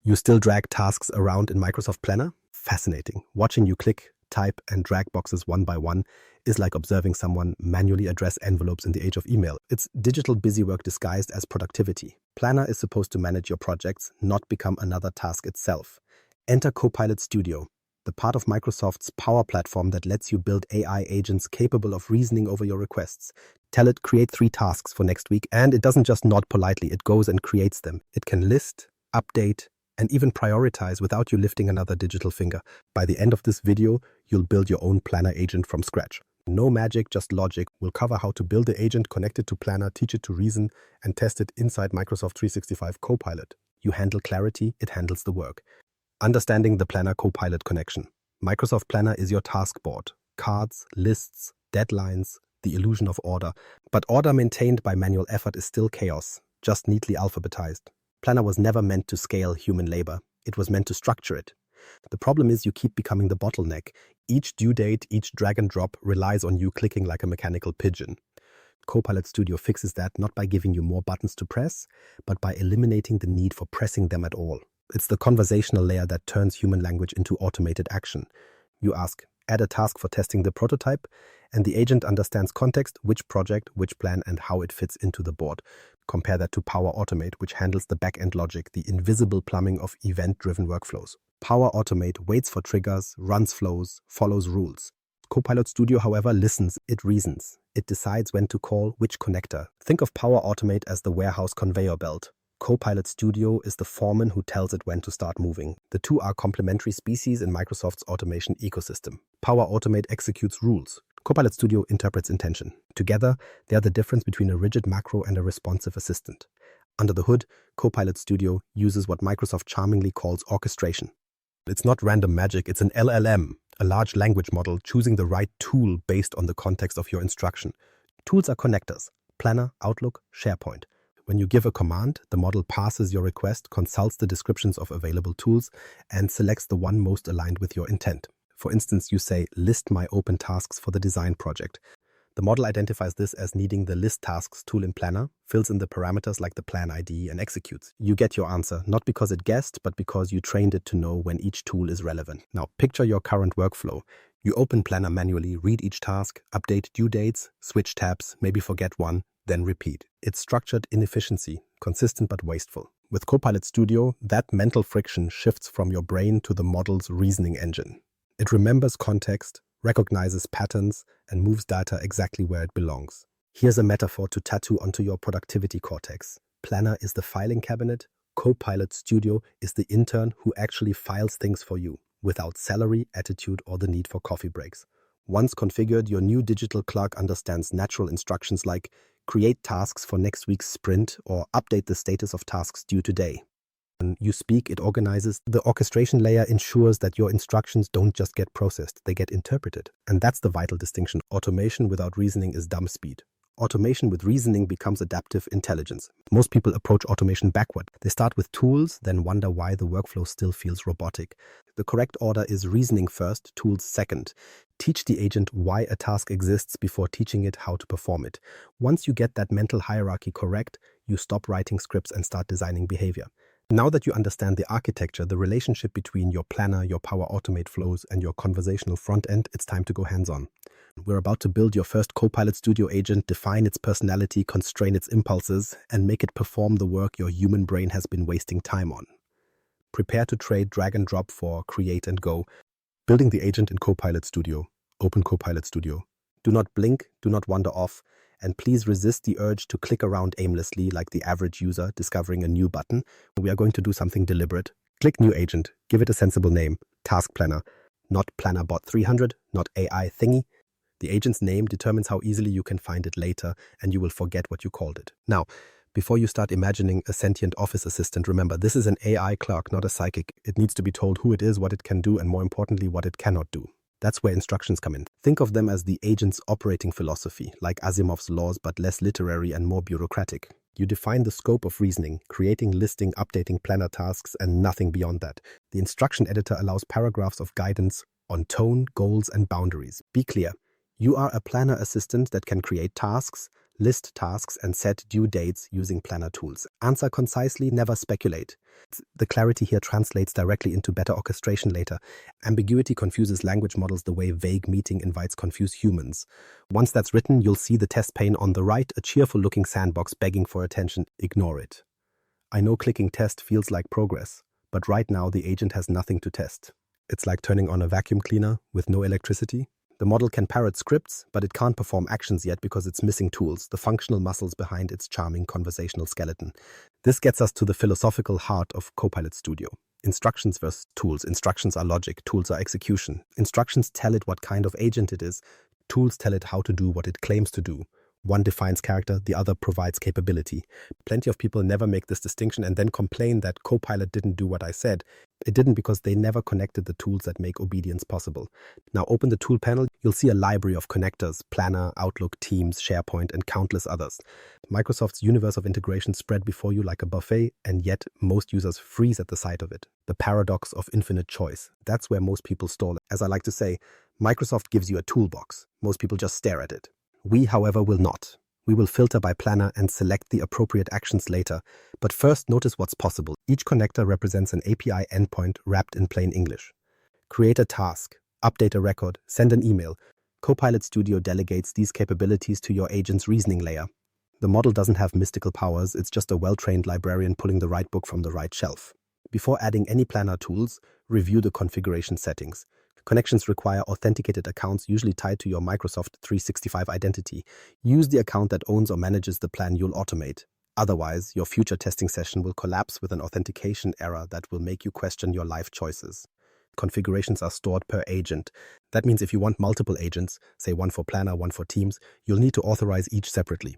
You still drag tasks around in Microsoft Planner? Fascinating. Watching you click, type, and drag boxes one by one is like observing someone manually address envelopes in the age of email. It's digital busywork disguised as productivity. Planner is supposed to manage your projects, not become another task itself. Enter Copilot Studio, the part of Microsoft's Power Platform that lets you build AI agents capable of reasoning over your requests. Tell it, create 3 tasks for next week, and it doesn't just nod politely, it goes and creates them. It can list, update, and even prioritize without you lifting another digital finger. By the end of this video, you'll build your own Planner agent from scratch. No magic, just logic. We'll cover how to build the agent, connect it to Planner, teach it to reason, and test it inside Microsoft 365 Copilot. You handle clarity, it handles the work. Understanding the Planner Copilot connection. Microsoft Planner is your task board. Cards, lists, deadlines, the illusion of order. But order maintained by manual effort is still chaos, just neatly alphabetized. Planner was never meant to scale human labor. It was meant to structure it. The problem is you keep becoming the bottleneck. Each due date, each drag and drop relies on you clicking like a mechanical pigeon. Copilot Studio fixes that not by giving you more buttons to press, but by eliminating the need for pressing them at all. It's the conversational layer that turns human language into automated action. You ask, add a task for testing the prototype, and the agent understands context, which project, which plan, and how it fits into the board. Compare that to Power Automate, which handles the back-end logic, the invisible plumbing of event-driven workflows. Power Automate waits for triggers, runs flows, follows rules. Copilot Studio, however, listens, it reasons. It decides when to call which connector. Think of Power Automate as the warehouse conveyor belt. Copilot Studio is the foreman who tells it when to start moving. The two are complementary species in Microsoft's automation ecosystem. Power Automate executes rules. Copilot Studio interprets intention. Together, they are the difference between a rigid macro and a responsive assistant. Under the hood, Copilot Studio uses what Microsoft charmingly calls orchestration. It's not random magic, it's an LLM, a large language model choosing the right tool based on the context of your instruction. Tools are connectors: Planner, Outlook, SharePoint. When you give a command, the model parses your request, consults the descriptions of available tools, and selects the one most aligned with your intent. For instance, you say, list my open tasks for the design project. The model identifies this as needing the List Tasks tool in Planner, fills in the parameters like the plan ID, and executes. You get your answer, not because it guessed, but because you trained it to know when each tool is relevant. Now, picture your current workflow. You open Planner manually, read each task, update due dates, switch tabs, maybe forget one, then repeat. It's structured inefficiency, consistent but wasteful. With Copilot Studio, that mental friction shifts from your brain to the model's reasoning engine. It remembers context, recognizes patterns, and moves data exactly where it belongs. Here's a metaphor to tattoo onto your productivity cortex. Planner is the filing cabinet. Copilot Studio is the intern who actually files things for you, without salary, attitude, or the need for coffee breaks. Once configured, your new digital clerk understands natural instructions like create tasks for next week's sprint or update the status of tasks due today. When you speak, it organizes. The orchestration layer ensures that your instructions don't just get processed, they get interpreted. And that's the vital distinction. Automation without reasoning is dumb speed. Automation with reasoning becomes adaptive intelligence. Most people approach automation backward. They start with tools, then wonder why the workflow still feels robotic. The correct order is reasoning first, tools second. Teach the agent why a task exists before teaching it how to perform it. Once you get that mental hierarchy correct, you stop writing scripts and start designing behavior. Now that you understand the architecture, the relationship between your Planner, your Power Automate flows, and your conversational front end, it's time to go hands-on. We're about to build your first Copilot Studio agent, define its personality, constrain its impulses, and make it perform the work your human brain has been wasting time on. Prepare to trade drag and drop for create and go. Building the agent in Copilot Studio. Open Copilot Studio. Do not blink, do not wander off, and please resist the urge to click around aimlessly like the average user discovering a new button. We are going to do something deliberate. Click New Agent. Give it a sensible name. Task Planner. Not PlannerBot 300, not AI thingy. The agent's name determines how easily you can find it later, and you will forget what you called it. Now, before you start imagining a sentient office assistant, remember, this is an AI clerk, not a psychic. It needs to be told who it is, what it can do, and more importantly, what it cannot do. That's where instructions come in. Think of them as the agent's operating philosophy, like Asimov's laws, but less literary and more bureaucratic. You define the scope of reasoning, creating, listing, updating Planner tasks, and nothing beyond that. The instruction editor allows paragraphs of guidance on tone, goals, and boundaries. Be clear. You are a Planner assistant that can create tasks, list tasks, and set due dates using Planner tools. Answer concisely, never speculate. The clarity here translates directly into better orchestration later. Ambiguity confuses language models the way vague meaning invites confused humans. Once that's written, you'll see the test pane on the right, a cheerful-looking sandbox begging for attention. Ignore it. I know clicking test feels like progress, but right now the agent has nothing to test. It's like turning on a vacuum cleaner with no electricity. The model can parrot scripts, but it can't perform actions yet because it's missing tools, the functional muscles behind its charming conversational skeleton. This gets us to the philosophical heart of Copilot Studio. Instructions versus tools. Instructions are logic, tools are execution. Instructions tell it what kind of agent it is. Tools tell it how to do what it claims to do. One defines character, the other provides capability. Plenty of people never make this distinction and then complain that Copilot didn't do what I said. It didn't because they never connected the tools that make obedience possible. Now open the tool panel, you'll see a library of connectors, Planner, Outlook, Teams, SharePoint, and countless others. Microsoft's universe of integration spread before you like a buffet, and yet most users freeze at the sight of it. The paradox of infinite choice. That's where most people stall. As I like to say, Microsoft gives you a toolbox. Most people just stare at it. We, however, will not. We will filter by planner and select the appropriate actions later. But first, notice what's possible. Each connector represents an API endpoint wrapped in plain English. Create a task, update a record, send an email. Copilot Studio delegates these capabilities to your agent's reasoning layer. The model doesn't have mystical powers, it's just a well-trained librarian pulling the right book from the right shelf. Before adding any planner tools, review the configuration settings. Connections require authenticated accounts usually tied to your Microsoft 365 identity. Use the account that owns or manages the plan you'll automate. Otherwise, your future testing session will collapse with an authentication error that will make you question your life choices. Configurations are stored per agent. That means if you want multiple agents, say one for Planner, one for Teams, you'll need to authorize each separately.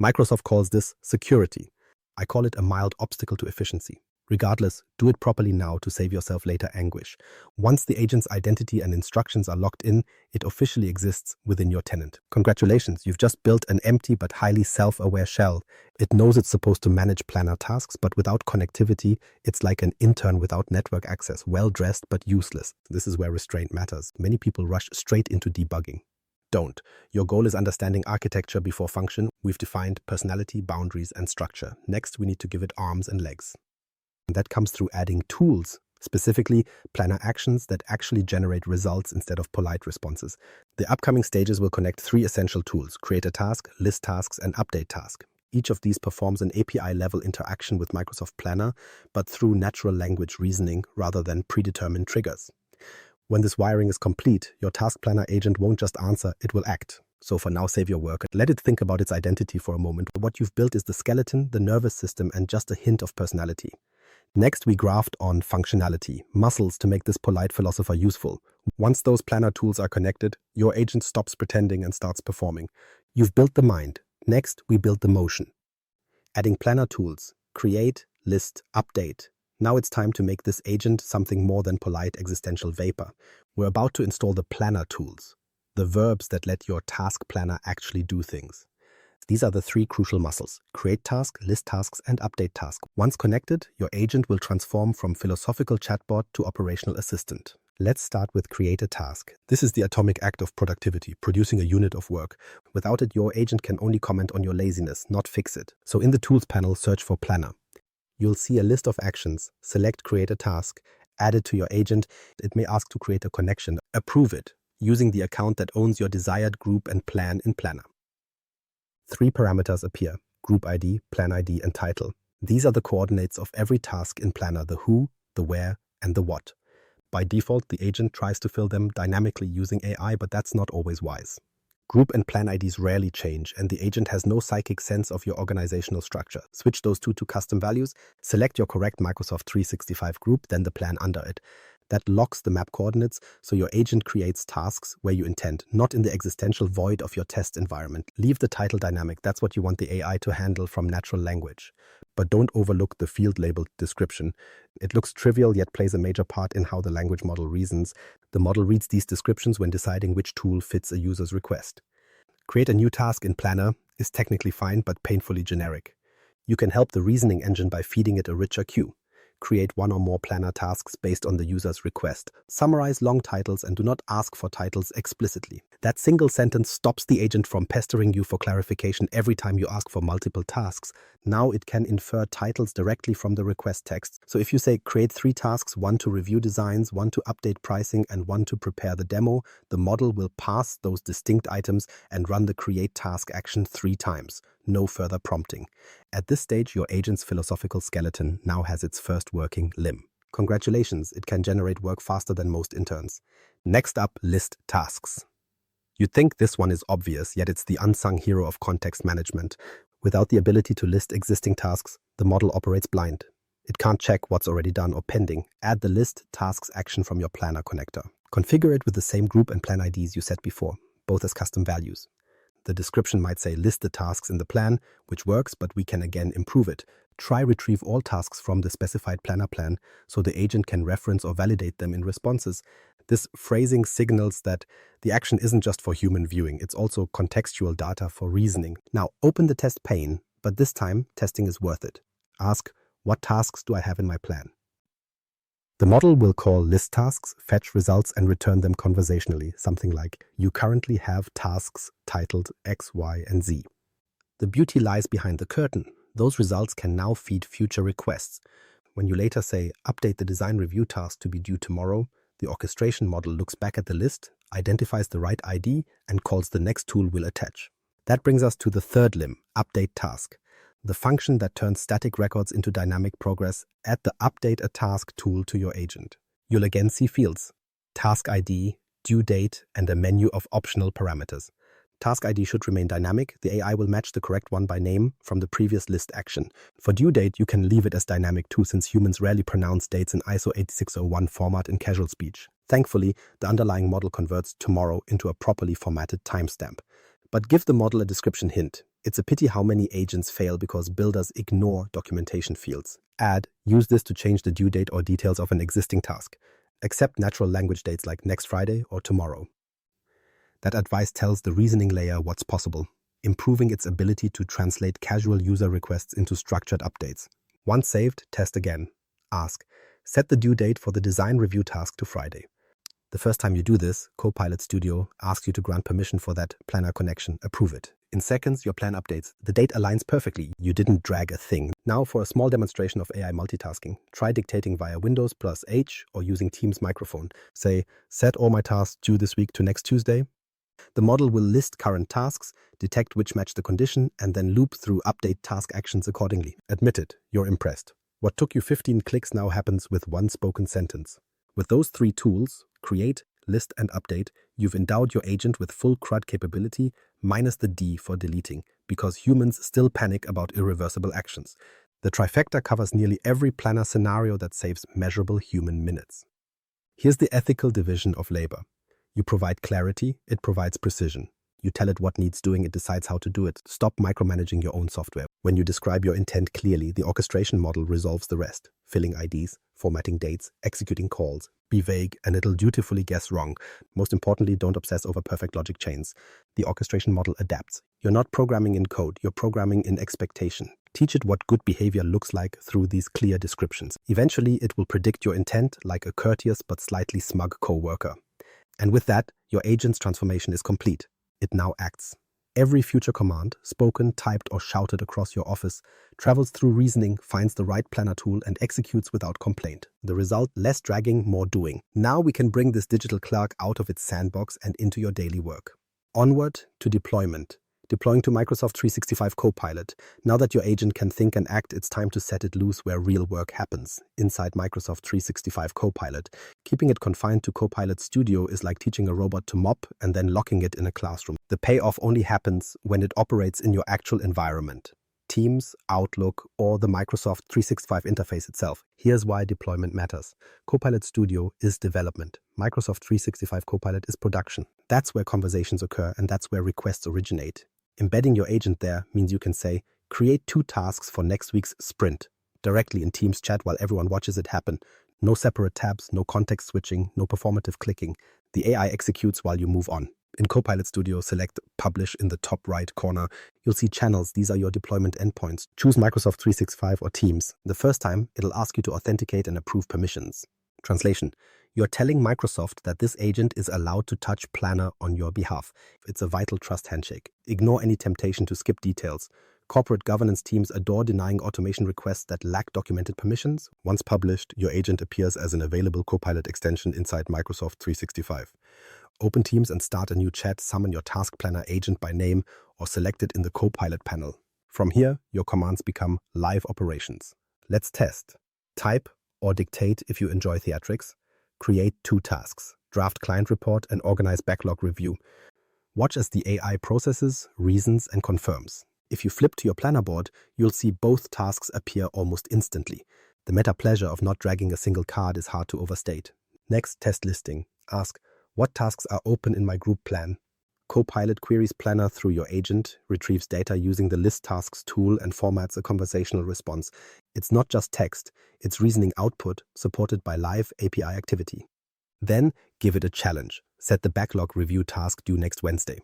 Microsoft calls this security. I call it a mild obstacle to efficiency. Regardless, do it properly now to save yourself later anguish. Once the agent's identity and instructions are locked in, it officially exists within your tenant. Congratulations, you've just built an empty but highly self-aware shell. It knows it's supposed to manage planner tasks, but without connectivity, it's like an intern without network access, well-dressed but useless. This is where restraint matters. Many people rush straight into debugging. Don't. Your goal is understanding architecture before function. We've defined personality, boundaries, and structure. Next, we need to give it arms and legs. That comes through adding tools, specifically planner actions that actually generate results instead of polite responses. The upcoming stages will connect three essential tools: create a task, list tasks, and update task. Each of these performs an API-level interaction with Microsoft Planner, but through natural language reasoning rather than predetermined triggers. When this wiring is complete, your task planner agent won't just answer, it will act. So for now, save your work. Let it think about its identity for a moment. What you've built is the skeleton, the nervous system, and just a hint of personality. Next, we graft on functionality, muscles to make this polite philosopher useful. Once those planner tools are connected, your agent stops pretending and starts performing. You've built the mind. Next, we build the motion. Adding planner tools, create, list, update. Now it's time to make this agent something more than polite existential vapor. We're about to install the planner tools, the verbs that let your task planner actually do things. These are the three crucial muscles: create task, list tasks, and update task. Once connected, your agent will transform from philosophical chatbot to operational assistant. Let's start with create a task. This is the atomic act of productivity, producing a unit of work. Without it, your agent can only comment on your laziness, not fix it. So in the tools panel, search for planner. You'll see a list of actions. Select create a task, add it to your agent. It may ask to create a connection. Approve it, using the account that owns your desired group and plan in Planner. Three parameters appear: group ID, plan ID, and title. These are the coordinates of every task in Planner: the who, the where, and the what. By default, the agent tries to fill them dynamically using AI, but that's not always wise. Group and plan IDs rarely change, and the agent has no psychic sense of your organizational structure. Switch those two to custom values, select your correct Microsoft 365 group, then the plan under it. That locks the map coordinates, so your agent creates tasks where you intend, not in the existential void of your test environment. Leave the title dynamic. That's what you want the AI to handle from natural language. But don't overlook the field-labeled description. It looks trivial, yet plays a major part in how the language model reasons. The model reads these descriptions when deciding which tool fits a user's request. Create a new task in Planner is technically fine, but painfully generic. You can help the reasoning engine by feeding it a richer queue. Create one or more planner tasks based on the user's request. Summarize long titles and do not ask for titles explicitly. That single sentence stops the agent from pestering you for clarification every time you ask for multiple tasks. Now it can infer titles directly from the request text. So if you say create 3 tasks, 1 to review designs, 1 to update pricing, and 1 to prepare the demo, the model will pass those distinct items and run the create task action 3 times. No further prompting. At this stage, your agent's philosophical skeleton now has its first working limb. Congratulations, it can generate work faster than most interns. Next up, list tasks. You'd think this one is obvious, yet it's the unsung hero of context management. Without the ability to list existing tasks, the model operates blind. It can't check what's already done or pending. Add the list tasks action from your planner connector. Configure it with the same group and plan IDs you set before, both as custom values. The description might say list the tasks in the plan, which works, but we can again improve it. Try retrieve all tasks from the specified planner plan so the agent can reference or validate them in responses. This phrasing signals that the action isn't just for human viewing, it's also contextual data for reasoning. Now open the test pane, but this time testing is worth it. Ask, what tasks do I have in my plan? The model will call list tasks, fetch results, and return them conversationally, something like, you currently have tasks titled X, Y, and Z. The beauty lies behind the curtain. Those results can now feed future requests. When you later say, update the design review task to be due tomorrow, the orchestration model looks back at the list, identifies the right ID, and calls the next tool we'll attach. That brings us to the third limb, update task. The function that turns static records into dynamic progress. Add the Update a Task tool to your agent. You'll again see fields, task ID, due date, and a menu of optional parameters. Task ID should remain dynamic. The AI will match the correct one by name from the previous list action. For due date, you can leave it as dynamic too, since humans rarely pronounce dates in ISO 8601 format in casual speech. Thankfully, the underlying model converts tomorrow into a properly formatted timestamp. But give the model a description hint. It's a pity how many agents fail because builders ignore documentation fields. Add, use this to change the due date or details of an existing task. Accept natural language dates like next Friday or tomorrow. That advice tells the reasoning layer what's possible, improving its ability to translate casual user requests into structured updates. Once saved, test again. Ask, set the due date for the design review task to Friday. The first time you do this, Copilot Studio asks you to grant permission for that planner connection. Approve it. In seconds, your plan updates. The date aligns perfectly. You didn't drag a thing. Now for a small demonstration of AI multitasking, try dictating via Windows plus H or using Teams microphone. Say, set all my tasks due this week to next Tuesday. The model will list current tasks, detect which match the condition, and then loop through update task actions accordingly. Admit it, you're impressed. What took you 15 clicks now happens with one spoken sentence. With those 3 tools, create, list, and update, you've endowed your agent with full CRUD capability, minus the D for deleting, because humans still panic about irreversible actions. The trifecta covers nearly every planner scenario that saves measurable human minutes. Here's the ethical division of labor. You provide clarity, it provides precision. You tell it what needs doing, it decides how to do it. Stop micromanaging your own software. When you describe your intent clearly, the orchestration model resolves the rest, filling IDs, formatting dates, executing calls. Be vague, and it'll dutifully guess wrong. Most importantly, don't obsess over perfect logic chains. The orchestration model adapts. You're not programming in code, you're programming in expectation. Teach it what good behavior looks like through these clear descriptions. Eventually, it will predict your intent like a courteous but slightly smug co-worker. And with that, your agent's transformation is complete. It now acts. Every future command, spoken, typed, or shouted across your office, travels through reasoning, finds the right planner tool, and executes without complaint. The result, less dragging, more doing. Now we can bring this digital clerk out of its sandbox and into your daily work. Onward to deployment. Deploying to Microsoft 365 Copilot. Now that your agent can think and act, it's time to set it loose where real work happens, inside Microsoft 365 Copilot. Keeping it confined to Copilot Studio is like teaching a robot to mop and then locking it in a classroom. The payoff only happens when it operates in your actual environment. Teams, Outlook, or the Microsoft 365 interface itself. Here's why deployment matters. Copilot Studio is development. Microsoft 365 Copilot is production. That's where conversations occur, and that's where requests originate. Embedding your agent there means you can say, create 2 tasks for next week's sprint, directly in Teams chat while everyone watches it happen. No separate tabs, no context switching, no performative clicking. The AI executes while you move on. In Copilot Studio, select Publish in the top right corner. You'll see channels. These are your deployment endpoints. Choose Microsoft 365 or Teams. The first time, it'll ask you to authenticate and approve permissions. Translation: you're telling Microsoft that this agent is allowed to touch Planner on your behalf. It's a vital trust handshake. Ignore any temptation to skip details. Corporate governance teams adore denying automation requests that lack documented permissions. Once published, your agent appears as an available Copilot extension inside Microsoft 365. Open Teams and start a new chat, summon your Task Planner agent by name, or select it in the Copilot panel. From here, your commands become live operations. Let's test. Type or dictate if you enjoy theatrics. Create 2 tasks, draft client report and organize backlog review. Watch as the AI processes, reasons, and confirms. If you flip to your planner board, you'll see both tasks appear almost instantly. The meta pleasure of not dragging a single card is hard to overstate. Next, test listing. Ask, what tasks are open in my group plan? Copilot queries Planner through your agent, retrieves data using the List Tasks tool, and formats a conversational response. It's not just text, it's reasoning output supported by live API activity. Then, give it a challenge. Set the backlog review task due next Wednesday.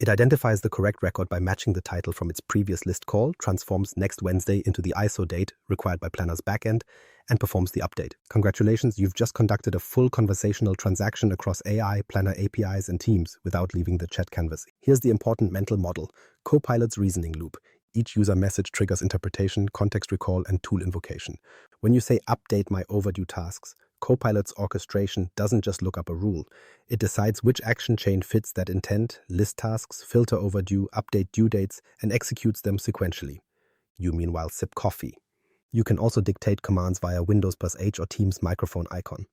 It identifies the correct record by matching the title from its previous list call, transforms next Wednesday into the ISO date required by Planner's backend, and performs the update. Congratulations, you've just conducted a full conversational transaction across AI, Planner APIs, and Teams without leaving the chat canvas. Here's the important mental model: Copilot's reasoning loop. Each user message triggers interpretation, context recall, and tool invocation. When you say update my overdue tasks, Copilot's orchestration doesn't just look up a rule. It decides which action chain fits that intent, list tasks, filter overdue, update due dates, and executes them sequentially. You meanwhile sip coffee. You can also dictate commands via Windows +H or Teams microphone icon.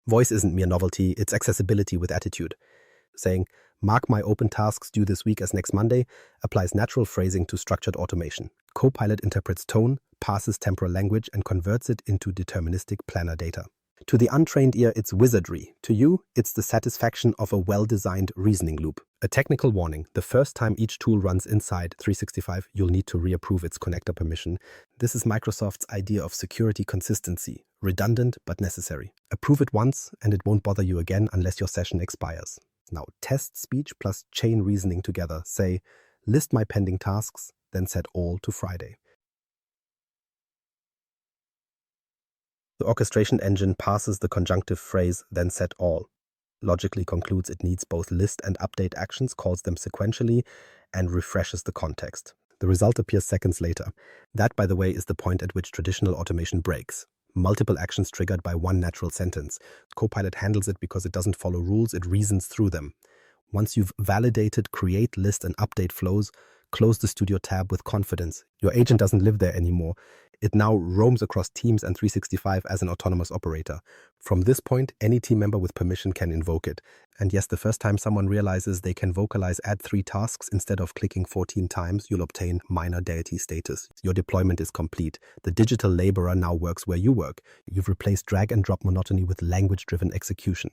Voice isn't mere novelty, it's accessibility with attitude. Saying, mark my open tasks due this week as next Monday, applies natural phrasing to structured automation. Copilot interprets tone, parses temporal language, and converts it into deterministic planner data. To the untrained ear, it's wizardry. To you, it's the satisfaction of a well-designed reasoning loop. A technical warning: the first time each tool runs inside 365, you'll need to reapprove its connector permission. This is Microsoft's idea of security consistency, redundant but necessary. Approve it once, and it won't bother you again unless your session expires. Now, test speech plus chain reasoning together. Say, list my pending tasks, then set all to Friday. The orchestration engine parses the conjunctive phrase, then set all. Logically concludes it needs both list and update actions, calls them sequentially, and refreshes the context. The result appears seconds later. That, by the way, is the point at which traditional automation breaks. Multiple actions triggered by one natural sentence. Copilot handles it because it doesn't follow rules, it reasons through them. Once you've validated create, list, and update flows, close the Studio tab with confidence. Your agent doesn't live there anymore. It now roams across Teams and 365 as an autonomous operator. From this point, any team member with permission can invoke it. And yes, the first time someone realizes they can vocalize add 3 tasks instead of clicking 14 times, you'll obtain minor deity status. Your deployment is complete. The digital laborer now works where you work. You've replaced drag and drop monotony with language-driven execution.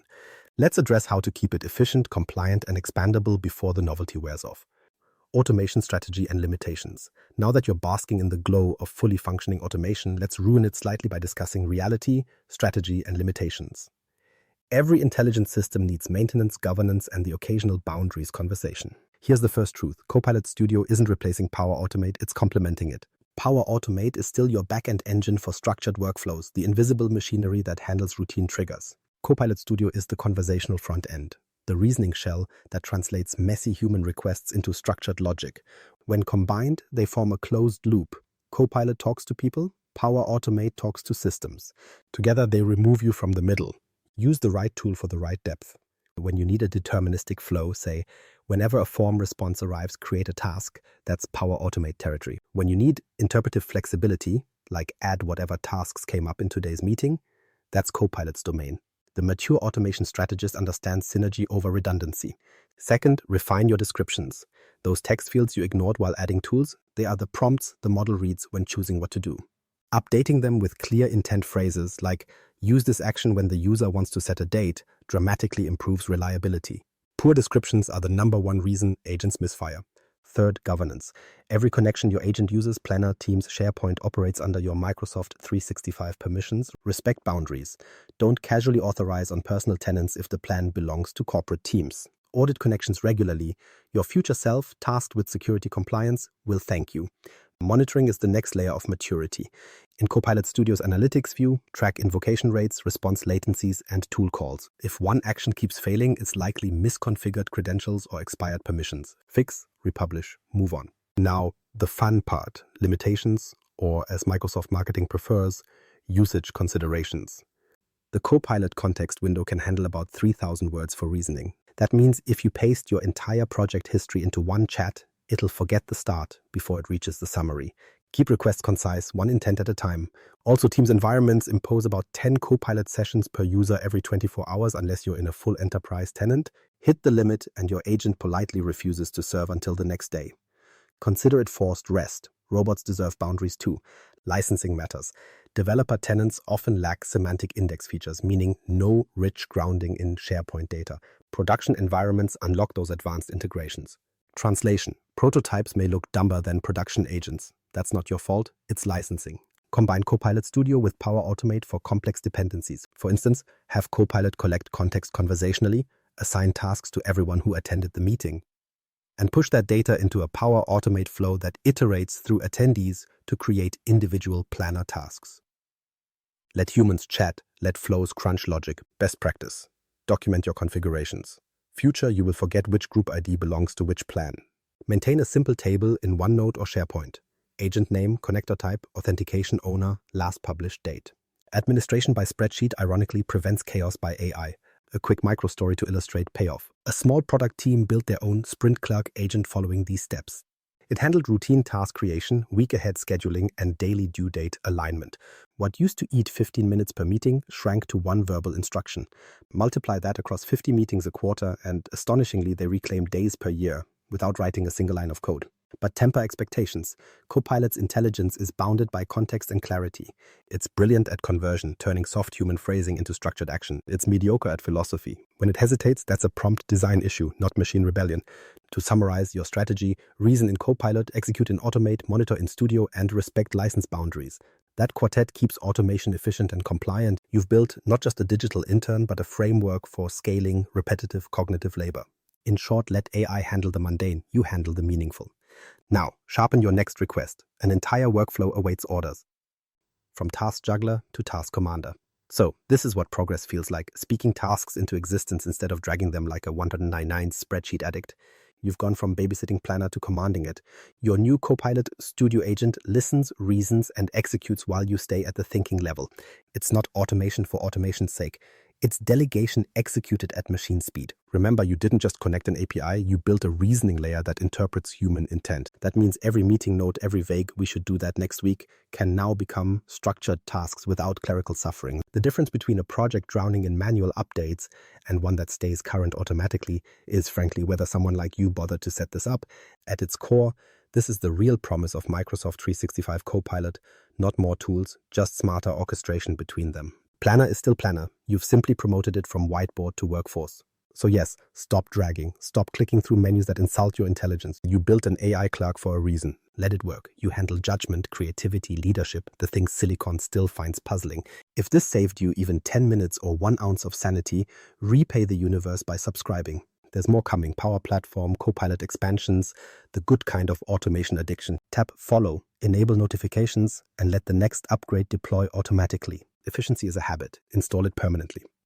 Let's address how to keep it efficient, compliant, and expandable before the novelty wears off. Automation strategy and limitations. Now that you're basking in the glow of fully functioning automation, let's ruin it slightly by discussing reality, strategy, and limitations. Every intelligent system needs maintenance, governance, and the occasional boundaries conversation. Here's the first truth. Copilot Studio isn't replacing Power Automate, it's complementing it. Power Automate is still your back-end engine for structured workflows, the invisible machinery that handles routine triggers. Copilot Studio is the conversational front end, the reasoning shell that translates messy human requests into structured logic. When combined, they form a closed loop. Copilot talks to people, Power Automate talks to systems. Together, they remove you from the middle. Use the right tool for the right depth. When you need a deterministic flow, say, whenever a form response arrives, create a task. That's Power Automate territory. When you need interpretive flexibility, like add whatever tasks came up in today's meeting, that's Copilot's domain. The mature automation strategist understands synergy over redundancy. Second, refine your descriptions. Those text fields you ignored while adding tools, they are the prompts the model reads when choosing what to do. Updating them with clear intent phrases like use this action when the user wants to set a date dramatically improves reliability. Poor descriptions are the #1 reason agents misfire. Third, governance. Every connection your agent uses, Planner, Teams, SharePoint, operates under your Microsoft 365 permissions. Respect boundaries. Don't casually authorize on personal tenants if the plan belongs to corporate teams. audit connections regularly, your future self, tasked with security compliance, will thank you. Monitoring is the next layer of maturity. In Copilot Studio's analytics view, track invocation rates, response latencies, and tool calls. If one action keeps failing, it's likely misconfigured credentials or expired permissions. Fix, republish, move on. Now, the fun part, limitations, or as Microsoft Marketing prefers, usage considerations. The Copilot context window can handle about 3,000 words for reasoning. That means if you paste your entire project history into one chat, it'll forget the start before it reaches the summary. Keep requests concise, one intent at a time. Also, Teams environments impose about 10 Copilot sessions per user every 24 hours unless you're in a full enterprise tenant. Hit the limit and your agent politely refuses to serve until the next day. Consider it forced rest. Robots deserve boundaries too. Licensing matters. Developer tenants often lack semantic index features, meaning no rich grounding in SharePoint data. Production environments unlock those advanced integrations. Translation. Prototypes may look dumber than production agents. That's not your fault, it's licensing. Combine Copilot Studio with Power Automate for complex dependencies. For instance, have Copilot collect context conversationally, assign tasks to everyone who attended the meeting, and push that data into a Power Automate flow that iterates through attendees to create individual planner tasks. Let humans chat, let flows crunch logic. Best practice. Document your configurations. Future, you will forget which group ID belongs to which plan. Maintain a simple table in OneNote or SharePoint. Agent name, connector type, authentication owner, last published date. Administration by spreadsheet ironically prevents chaos by AI. A quick micro-story to illustrate payoff. A small product team built their own sprint clerk agent following these steps. It handled routine task creation, week-ahead scheduling, and daily due date alignment. What used to eat 15 minutes per meeting shrank to one verbal instruction. Multiply that across 50 meetings a quarter, and astonishingly, they reclaimed days per year without writing a single line of code. But temper expectations. Copilot's intelligence is bounded by context and clarity. It's brilliant at conversion, turning soft human phrasing into structured action. It's mediocre at philosophy. When it hesitates, that's a prompt design issue, not machine rebellion. To summarize your strategy, reason in Copilot, execute in Automate, monitor in Studio, and respect license boundaries. That quartet keeps automation efficient and compliant. You've built not just a digital intern, but a framework for scaling repetitive cognitive labor. In short, let AI handle the mundane, you handle the meaningful. Now, sharpen your next request. An entire workflow awaits orders. From Task Juggler to Task Commander. So, this is what progress feels like, speaking tasks into existence instead of dragging them like a 199 spreadsheet addict. You've gone from babysitting planner to commanding it. Your new Copilot Studio agent listens, reasons, and executes while you stay at the thinking level. It's not automation for automation's sake. It's delegation executed at machine speed. Remember, you didn't just connect an API, you built a reasoning layer that interprets human intent. That means every meeting note, every vague "we should do that next week" can now become structured tasks without clerical suffering. The difference between a project drowning in manual updates and one that stays current automatically is frankly whether someone like you bothered to set this up. At its core, this is the real promise of Microsoft 365 Copilot, not more tools, just smarter orchestration between them. Planner is still Planner. You've simply promoted it from whiteboard to workforce. So yes, stop dragging. Stop clicking through menus that insult your intelligence. You built an AI clerk for a reason. Let it work. You handle judgment, creativity, leadership, the things Silicon still finds puzzling. If this saved you even 10 minutes or 1 ounce of sanity, repay the universe by subscribing. There's more coming. Power Platform, Copilot expansions, the good kind of automation addiction. Tap follow, enable notifications, and let the next upgrade deploy automatically. Efficiency is a habit. Install it permanently.